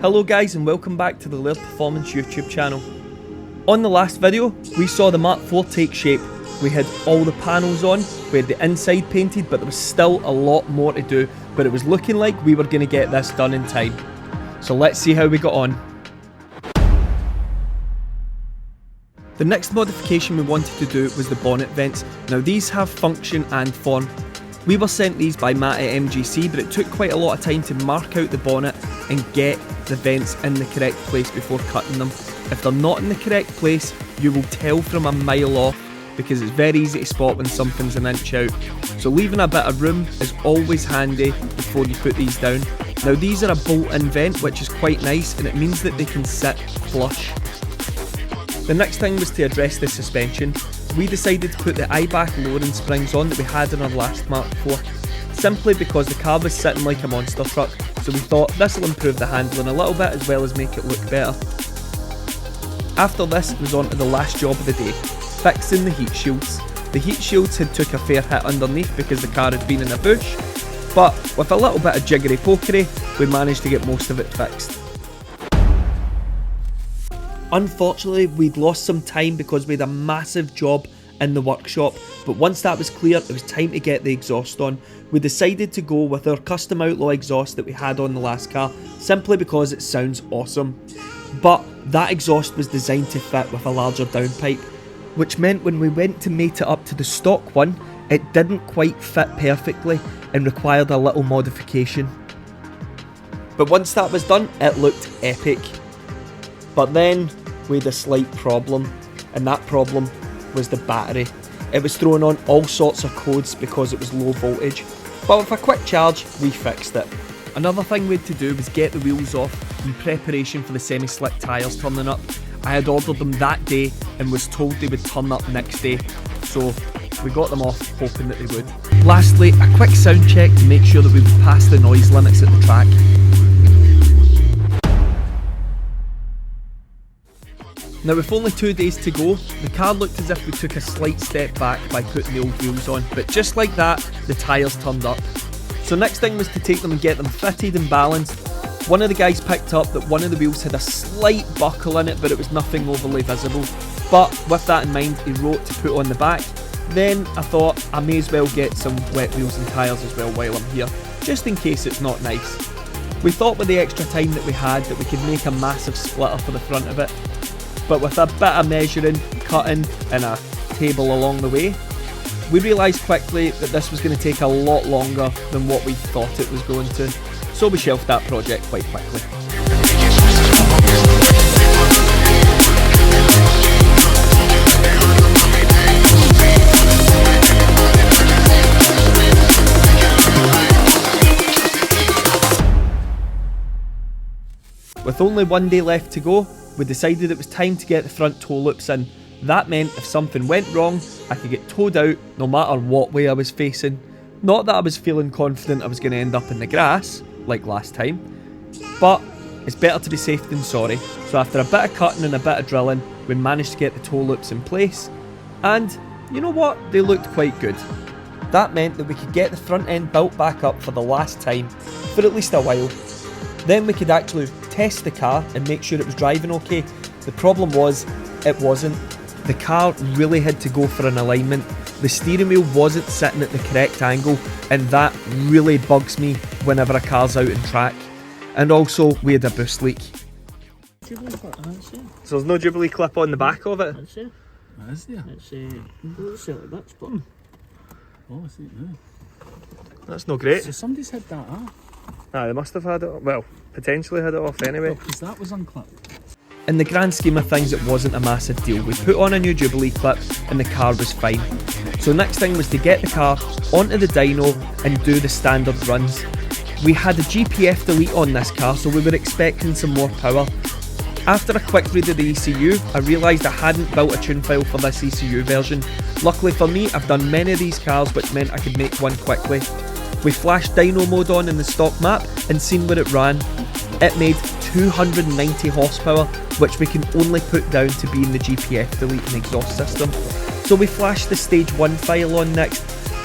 Hello guys and welcome back to the Laird Performance YouTube channel. On the last video, we saw the MK4 take shape. We had all the panels on, we had the inside painted, but there was still a lot more to do, but it was looking like we were going to get this done in time. So let's see how we got on. The next modification we wanted to do was the bonnet vents. Now these have function and form. We were sent these by Matt at MGC, but it took quite a lot of time to mark out the bonnet and get the vents in the correct place before cutting them. If they're not in the correct place, you will tell from a mile off because it's very easy to spot when something's an inch out. So leaving a bit of room is always handy before you put these down. Now these are a bolt-in vent, which is quite nice, and it means that they can sit flush. The next thing was to address the suspension. We decided to put the eye-back lowering springs on that we had in our last MK4, simply because the car was sitting like a monster truck, so we thought this will improve the handling a little bit as well as make it look better. After this was on to the last job of the day, fixing the heat shields. The heat shields had took a fair hit underneath because the car had been in a bush, but with a little bit of jiggery pokery, we managed to get most of it fixed. Unfortunately, we'd lost some time because we had a massive job in the workshop, but once that was clear, it was time to get the exhaust on. We decided to go with our custom Outlaw exhaust that we had on the last car, simply because it sounds awesome. But that exhaust was designed to fit with a larger downpipe, which meant when we went to mate it up to the stock one, it didn't quite fit perfectly and required a little modification. But once that was done, it looked epic. But then we had a slight problem, and that problem was the battery. It was throwing on all sorts of codes because it was low voltage, but with a quick charge we fixed it. Another thing we had to do was get the wheels off in preparation for the semi-slick tyres turning up. I had ordered them that day and was told they would turn up next day, so we got them off hoping that they would. Lastly, a quick sound check to make sure that we would pass the noise limits at the track. Now with only 2 days to go, the car looked as if we took a slight step back by putting the old wheels on, but just like that, the tyres turned up. So next thing was to take them and get them fitted and balanced. One of the guys picked up that one of the wheels had a slight buckle in it, but it was nothing overly visible. But with that in mind, he wrote to put on the back. Then I thought I may as well get some wet wheels and tyres as well while I'm here, just in case it's not nice. We thought with the extra time that we had that we could make a massive splitter for the front of it. But with a bit of measuring, cutting and a table along the way, we realised quickly that this was going to take a lot longer than what we thought it was going to, so we shelved that project quite quickly. With only 1 day left to go, we decided it was time to get the front toe loops in. That meant if something went wrong, I could get towed out no matter what way I was facing. Not that I was feeling confident I was going to end up in the grass, like last time, but it's better to be safe than sorry. So after a bit of cutting and a bit of drilling, we managed to get the toe loops in place, and you know what, they looked quite good. That meant that we could get the front end built back up for the last time, for at least a while. Then we could actually test the car and make sure it was driving okay. The problem was, it wasn't. The car really had to go for an alignment. The steering wheel wasn't sitting at the correct angle, and that really bugs me whenever a car's out in track. And also, we had a boost leak. So there's no Jubilee clip on the back of it? That's it. That is there? It's like that spot. Oh, I see it now. That's no great. So somebody's had that off. Ah, they must have had it, well, potentially had it off anyway. Because that was unclipped. In the grand scheme of things, it wasn't a massive deal. We put on a new Jubilee clip and the car was fine. So next thing was to get the car onto the dyno and do the standard runs. We had a GPF delete on this car, so we were expecting some more power. After a quick read of the ECU, I realised I hadn't built a tune file for this ECU version. Luckily for me, I've done many of these cars, which meant I could make one quickly. We flashed dyno mode on in the stock map and seen where it ran. It made 290 horsepower, which we can only put down to be in the GPF delete and exhaust system. So we flashed the stage 1 file on next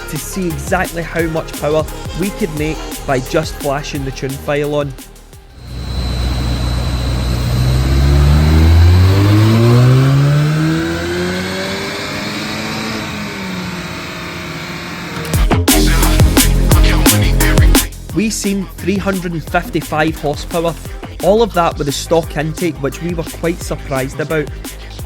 to see exactly how much power we could make by just flashing the tune file on. we seen 355 horsepower, all of that with a stock intake, which we were quite surprised about.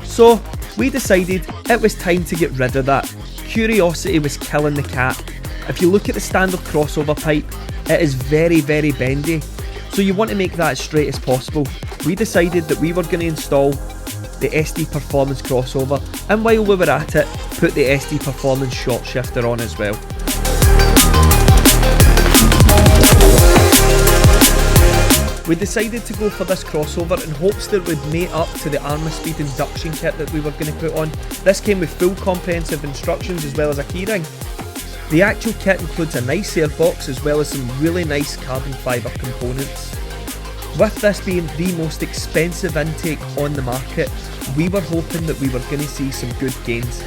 So we decided it was time to get rid of that. Curiosity was killing the cat. If you look at the standard crossover pipe, it is very, very bendy. So you want to make that as straight as possible. We decided that we were going to install the SD Performance crossover, and while we were at it, put the SD Performance short shifter on as well. We decided to go for this crossover in hopes that it would mate up to the Armour Speed induction kit that we were going to put on. This came with full comprehensive instructions as well as a keyring. The actual kit includes a nice airbox as well as some really nice carbon fibre components. With this being the most expensive intake on the market, we were hoping that we were going to see some good gains.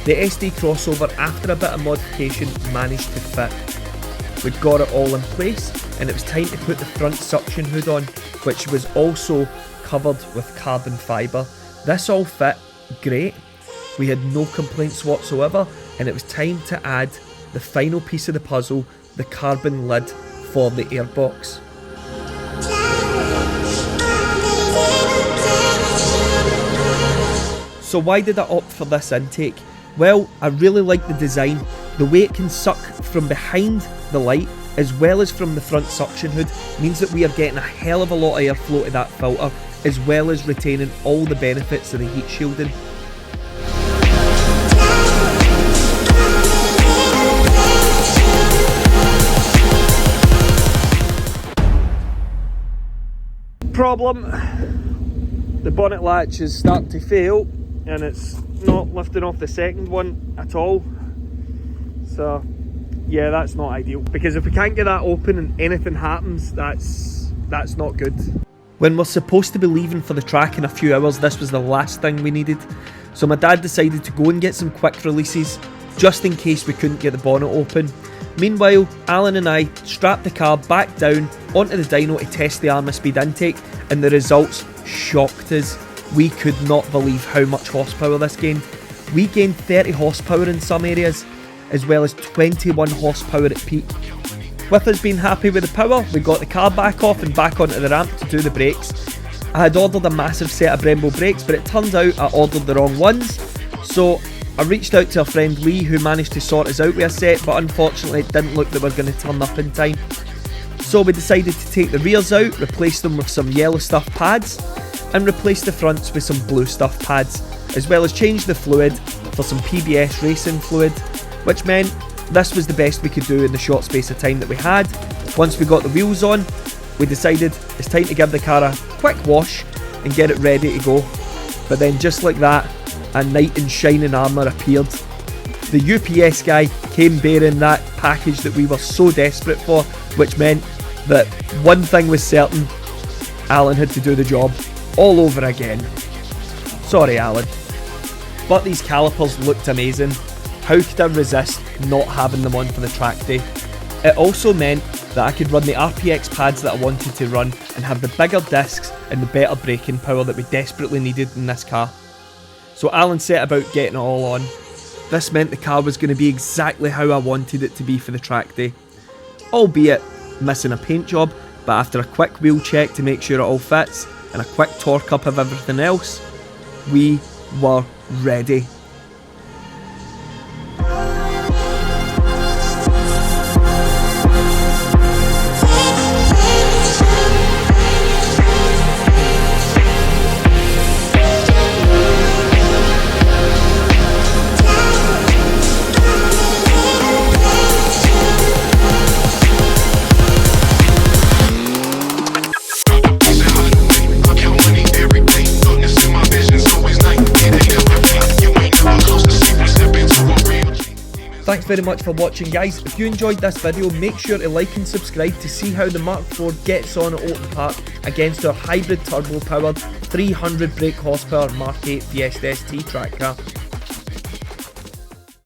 The SD crossover, after a bit of modification, managed to fit. We'd got it all in place, and it was time to put the front suction hood on, which was also covered with carbon fibre. This all fit great. We had no complaints whatsoever, and it was time to add the final piece of the puzzle, the carbon lid for the airbox. So why did I opt for this intake? Well, I really like the design. The way it can suck from behind the light as well as from the front suction hood means that we are getting a hell of a lot of airflow to that filter, as well as retaining all the benefits of the heat shielding. Problem, the bonnet latch is starting to fail and it's not lifting off the second one at all. So yeah, that's not ideal, because if we can't get that open and anything happens, that's not good. When we're supposed to be leaving for the track in a few hours, this was the last thing we needed. So my dad decided to go and get some quick releases just in case we couldn't get the bonnet open. Meanwhile, Alan and I strapped the car back down onto the dyno to test the Armour Speed intake, and the results shocked us. We could not believe how much horsepower this gained. We gained 30 horsepower in some areas, as well as 21 horsepower at peak. With us being happy with the power, we got the car back off and back onto the ramp to do the brakes. I had ordered a massive set of Brembo brakes, but it turns out I ordered the wrong ones. So I reached out to our friend Lee, who managed to sort us out with a set, but unfortunately it didn't look that we were going to turn up in time. So we decided to take the rears out, replace them with some yellow stuff pads, and replace the fronts with some blue stuff pads, as well as change the fluid for some PBS racing fluid, which meant this was the best we could do in the short space of time that we had. Once we got the wheels on, we decided it's time to give the car a quick wash and get it ready to go. But then just like that, a knight in shining armour appeared. The UPS guy came bearing that package that we were so desperate for, which meant that one thing was certain: Alan had to do the job all over again. Sorry, Alan. But these calipers looked amazing. How could I resist not having them on for the track day? It also meant that I could run the RPX pads that I wanted to run and have the bigger discs and the better braking power that we desperately needed in this car. So Alan set about getting it all on. This meant the car was going to be exactly how I wanted it to be for the track day. Albeit missing a paint job, but after a quick wheel check to make sure it all fits and a quick torque up of everything else, we were ready. Thanks very much for watching, guys. If you enjoyed this video, make sure to like and subscribe to see how the Mark 4 gets on at Open Park against our hybrid turbo powered 300 brake horsepower Mark 8 Fiesta ST track car.